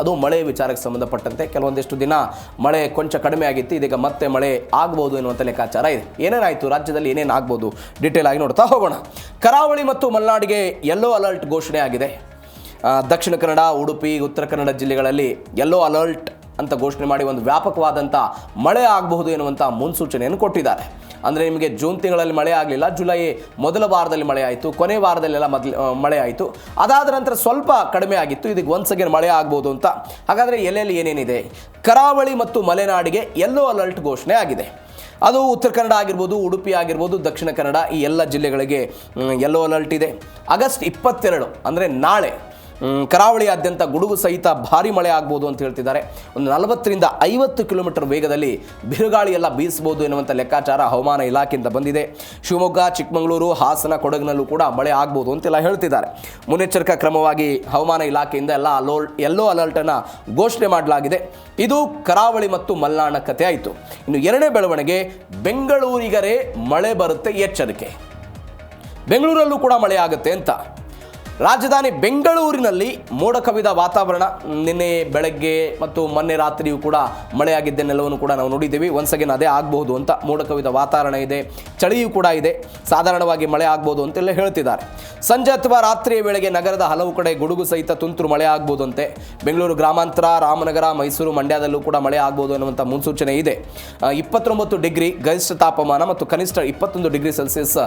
ಅದು ಮಳೆ ವಿಚಾರಕ್ಕೆ ಸಂಬಂಧಪಟ್ಟಂತೆ ಕೆಲವೊಂದಿಷ್ಟು ದಿನ ಮಳೆ ಕೊಂಚ ಕಡಿಮೆ ಆಗಿತ್ತು, ಇದೀಗ ಮತ್ತೆ ಮಳೆ ಆಗ್ಬೋದು ಎನ್ನುವಂಥ ಲೆಕ್ಕಾಚಾರ ಇದೆ. ಏನೇನಾಯಿತು ರಾಜ್ಯದಲ್ಲಿ, ಏನೇನು ಆಗ್ಬೋದು ಡೀಟೇಲ್ ಆಗಿ ನೋಡ್ತಾ ಹೋಗೋಣ. ಕರಾವಳಿ ಮತ್ತು ಮಲೆನಾಡಿಗೆ ಯೆಲ್ಲೋ ಅಲರ್ಟ್ ಘೋಷಣೆ ಆಗಿದೆ. ದಕ್ಷಿಣ ಕನ್ನಡ, ಉಡುಪಿ, ಉತ್ತರ ಕನ್ನಡ ಜಿಲ್ಲೆಗಳಲ್ಲಿ ಯೆಲ್ಲೋ ಅಲರ್ಟ್ ಅಂತ ಘೋಷಣೆ ಮಾಡಿ ಒಂದು ವ್ಯಾಪಕವಾದಂಥ ಮಳೆ ಆಗಬಹುದು ಎನ್ನುವಂಥ ಮುನ್ಸೂಚನೆಯನ್ನು ಕೊಟ್ಟಿದ್ದಾರೆ. ಅಂದರೆ ನಿಮಗೆ ಜೂನ್ ತಿಂಗಳಲ್ಲಿ ಮಳೆ ಆಗಲಿಲ್ಲ, ಜುಲೈ ಮೊದಲ ವಾರದಲ್ಲಿ ಮಳೆ ಆಯಿತು, ಕೊನೆ ವಾರದಲ್ಲೆಲ್ಲ ಮಳೆ ಆಯಿತು, ಅದಾದ ನಂತರ ಸ್ವಲ್ಪ ಕಡಿಮೆ ಆಗಿತ್ತು, ಇದಕ್ಕೆ ಒನ್ಸ್ ಅಗೇನ್ ಮಳೆ ಆಗ್ಬೋದು ಅಂತ. ಹಾಗಾದರೆ ಎಲ್ಲೆಲ್ಲಿ ಏನೇನಿದೆ? ಕರಾವಳಿ ಮತ್ತು ಮಲೆನಾಡಿಗೆ ಯೆಲ್ಲೋ ಅಲರ್ಟ್ ಘೋಷಣೆ ಆಗಿದೆ. ಅದು ಉತ್ತರ ಕನ್ನಡ ಆಗಿರ್ಬೋದು, ಉಡುಪಿ ಆಗಿರ್ಬೋದು, ದಕ್ಷಿಣ ಕನ್ನಡ, ಈ ಎಲ್ಲ ಜಿಲ್ಲೆಗಳಿಗೆ ಯೆಲ್ಲೋ ಅಲರ್ಟ್ ಇದೆ. ಆಗಸ್ಟ್ 22 ಅಂದರೆ ನಾಳೆ ಕರಾವಳಿಯಾದ್ಯಂತ ಗುಡುಗು ಸಹಿತ ಭಾರಿ ಮಳೆ ಆಗ್ಬೋದು ಅಂತ ಹೇಳ್ತಿದ್ದಾರೆ. ಒಂದು 40ರಿಂದ 50 ಕಿಲೋಮೀಟರ್ ವೇಗದಲ್ಲಿ ಬಿರುಗಾಳಿ ಎಲ್ಲ ಬೀಸಬಹುದು ಎನ್ನುವಂಥ ಲೆಕ್ಕಾಚಾರ ಹವಾಮಾನ ಇಲಾಖೆಯಿಂದ ಬಂದಿದೆ. ಶಿವಮೊಗ್ಗ, ಚಿಕ್ಕಮಗಳೂರು, ಹಾಸನ, ಕೊಡಗಿನಲ್ಲೂ ಕೂಡ ಮಳೆ ಆಗ್ಬೋದು ಅಂತೆಲ್ಲ ಹೇಳ್ತಿದ್ದಾರೆ. ಮುನ್ನೆಚ್ಚರಿಕಾ ಕ್ರಮವಾಗಿ ಹವಾಮಾನ ಇಲಾಖೆಯಿಂದ ಯೆಲ್ಲೋ ಅಲರ್ಟನ್ನು ಘೋಷಣೆ ಮಾಡಲಾಗಿದೆ. ಇದು ಕರಾವಳಿ ಮತ್ತು ಮಲೆನಾಡಿನ ಕಥೆ ಆಯಿತು. ಇನ್ನು ಎರಡನೇ ಬೆಳವಣಿಗೆ, ಬೆಂಗಳೂರಿಗರೇ ಮಳೆ ಬರುತ್ತೆ ಎಚ್ಚರಿಕೆ. ಬೆಂಗಳೂರಲ್ಲೂ ಕೂಡ ಮಳೆ ಆಗುತ್ತೆ ಅಂತ. ರಾಜಧಾನಿ ಬೆಂಗಳೂರಿನಲ್ಲಿ ಮೋಡ ಕವಿದ ವಾತಾವರಣ. ನಿನ್ನೆ ಬೆಳಗ್ಗೆ ಮತ್ತು ಮೊನ್ನೆ ರಾತ್ರಿಯೂ ಕೂಡ ಮಳೆಯಾಗಿದ್ದನ್ನೆಲ್ಲವನ್ನು ಕೂಡ ನಾವು ನೋಡಿದ್ದೀವಿ. ಒನ್ಸ್ ಅಗೇನ್ ಅದೇ ಆಗಬಹುದು ಅಂತ. ಮೋಡ ಕವಿದ ವಾತಾವರಣ ಇದೆ, ಚಳಿಯೂ ಕೂಡ ಇದೆ, ಸಾಧಾರಣವಾಗಿ ಮಳೆ ಆಗ್ಬೋದು ಅಂತೆಲ್ಲ ಹೇಳ್ತಿದ್ದಾರೆ. ಸಂಜೆ ಅಥವಾ ರಾತ್ರಿಯ ವೇಳೆಗೆ ನಗರದ ಹಲವು ಕಡೆ ಗುಡುಗು ಸಹಿತ ತುಂತುರು ಮಳೆ ಆಗ್ಬೋದು ಅಂತೆ. ಬೆಂಗಳೂರು ಗ್ರಾಮಾಂತರ, ರಾಮನಗರ, ಮೈಸೂರು, ಮಂಡ್ಯದಲ್ಲೂ ಕೂಡ ಮಳೆ ಆಗ್ಬೋದು ಅನ್ನುವಂಥ ಮುನ್ಸೂಚನೆ ಇದೆ. 29 ಡಿಗ್ರಿ ಗರಿಷ್ಠ ತಾಪಮಾನ ಮತ್ತು ಕನಿಷ್ಠ 21 ಡಿಗ್ರಿ ಸೆಲ್ಸಿಯಸ್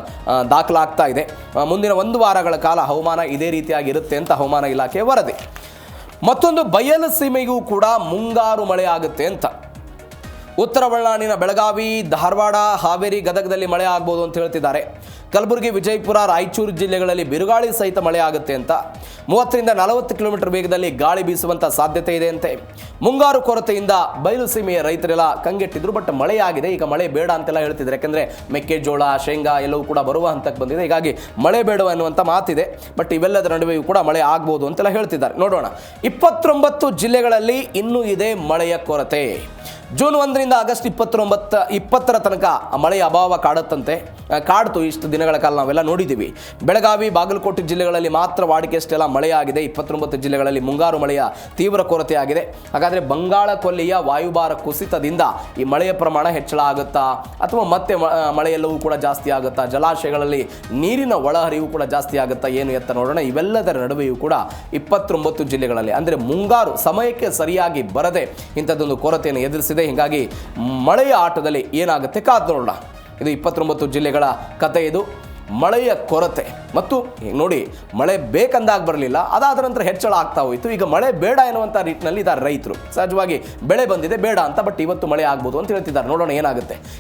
ದಾಖಲಾಗ್ತಾ ಇದೆ. ಮುಂದಿನ 1 ವಾರಗಳ ಕಾಲ ಹವಾಮಾನ ಇದೇ ರೀತಿಯಾಗಿ ಇರುತ್ತೆ ಅಂತ ಹವಾಮಾನ ಇಲಾಖೆ ವರದಿ. ಮತ್ತೊಂದು, ಬಯಲು ಸೀಮೆಗೂ ಕೂಡ ಮುಂಗಾರು ಮಳೆ ಆಗುತ್ತೆ ಅಂತ. ಉತ್ತರ ಒಳನಾಡಿನ ಬೆಳಗಾವಿ, ಧಾರವಾಡ, ಹಾವೇರಿ, ಗದಗದಲ್ಲಿ ಮಳೆ ಆಗ್ಬೋದು ಅಂತ ಹೇಳ್ತಿದ್ದಾರೆ. ಕಲಬುರಗಿ, ವಿಜಯಪುರ, ರಾಯಚೂರು ಜಿಲ್ಲೆಗಳಲ್ಲಿ ಬಿರುಗಾಳಿ ಸಹಿತ ಮಳೆ ಆಗುತ್ತೆ ಅಂತ. 30ರಿಂದ 40 ಕಿಲೋಮೀಟರ್ ವೇಗದಲ್ಲಿ ಗಾಳಿ ಬೀಸುವಂಥ ಸಾಧ್ಯತೆ ಇದೆ ಅಂತೆ. ಮುಂಗಾರು ಕೊರತೆಯಿಂದ ಬಯಲು ಸೀಮೆಯ ರೈತರೆಲ್ಲ ಕಂಗೆಟ್ಟಿದ್ರು, ಬಟ್ ಮಳೆ ಆಗಿದೆ. ಈಗ ಮಳೆ ಬೇಡ ಅಂತೆಲ್ಲ ಹೇಳ್ತಿದ್ದಾರೆ. ಯಾಕೆಂದರೆ ಮೆಕ್ಕೆಜೋಳ, ಶೇಂಗಾ ಎಲ್ಲವೂ ಕೂಡ ಬರುವ ಹಂತಕ್ಕೆ ಬಂದಿದೆ. ಹೀಗಾಗಿ ಮಳೆ ಬೇಡ ಅನ್ನುವಂಥ ಮಾತಿದೆ. ಬಟ್ ಇವೆಲ್ಲದರ ನಡುವೆಯೂ ಕೂಡ ಮಳೆ ಆಗ್ಬೋದು ಅಂತೆಲ್ಲ ಹೇಳ್ತಿದ್ದಾರೆ. ನೋಡೋಣ. 29 ಜಿಲ್ಲೆಗಳಲ್ಲಿ ಇನ್ನೂ ಇದೆ ಮಳೆಯ ಕೊರತೆ. ಜೂನ್ 1ರಿಂದ ಆಗಸ್ಟ್ 20 ತನಕ ಮಳೆಯ ಅಭಾವ ಕಾಡ್ತು. ಇಷ್ಟು ದಿನಗಳ ಕಾಲ ನಾವೆಲ್ಲ ನೋಡಿದ್ದೀವಿ. ಬೆಳಗಾವಿ, ಬಾಗಲಕೋಟೆ ಜಿಲ್ಲೆಗಳಲ್ಲಿ ಮಾತ್ರ ವಾಡಿಕೆಯಷ್ಟೆಲ್ಲ ಮಳೆಯಾಗಿದೆ. 29 ಜಿಲ್ಲೆಗಳಲ್ಲಿ ಮುಂಗಾರು ಮಳೆಯ ತೀವ್ರ ಕೊರತೆ ಆಗಿದೆ. ಹಾಗಾದರೆ ಬಂಗಾಳ ಕೊಲ್ಲಿಯ ವಾಯುಭಾರ ಕುಸಿತದಿಂದ ಈ ಮಳೆಯ ಪ್ರಮಾಣ ಹೆಚ್ಚಳ ಆಗುತ್ತಾ, ಅಥವಾ ಮತ್ತೆ ಮಳೆಯೆಲ್ಲವೂ ಕೂಡ ಜಾಸ್ತಿ ಆಗುತ್ತಾ, ಜಲಾಶಯಗಳಲ್ಲಿ ನೀರಿನ ಒಳಹರಿವು ಕೂಡ ಜಾಸ್ತಿ ಆಗುತ್ತಾ, ಏನು ಎತ್ತ ನೋಡೋಣ. ಇವೆಲ್ಲದರ ನಡುವೆಯೂ ಕೂಡ 29 ಜಿಲ್ಲೆಗಳಲ್ಲಿ ಅಂದರೆ ಮುಂಗಾರು ಸಮಯಕ್ಕೆ ಸರಿಯಾಗಿ ಬರದೆ ಇಂಥದ್ದೊಂದು ಕೊರತೆಯನ್ನು ಎದುರಿಸಿದೆ. ಹೀಗಾಗಿ ಮಳೆಯ ಆಟದಲ್ಲಿ ಏನಾಗುತ್ತೆ ಕಾದು ನೋಡೋಣ. ಇದು 29 ಜಿಲ್ಲೆಗಳ ಕಥೆ. ಇದು ಮಳೆಯ ಕೊರತೆ. ಮತ್ತು ನೋಡಿ, ಮಳೆ ಬೇಕಂದಾಗ ಬರಲಿಲ್ಲ, ಅದಾದ ನಂತರ ಹೆಚ್ಚಳ ಆಗ್ತಾ ಹೋಯಿತು. ಈಗ ಮಳೆ ಬೇಡ ಎನ್ನುವಂಥ ನಿಟ್ಟಿನಲ್ಲಿ ಇದ್ದಾರೆ ರೈತರು. ಸಹಜವಾಗಿ ಬೆಳೆ ಬಂದಿದೆ ಬೇಡ ಅಂತ, ಬಟ್ ಇವತ್ತು ಮಳೆ ಆಗ್ಬೋದು ಅಂತ ಹೇಳ್ತಿದ್ದಾರೆ. ನೋಡೋಣ ಏನಾಗುತ್ತೆ.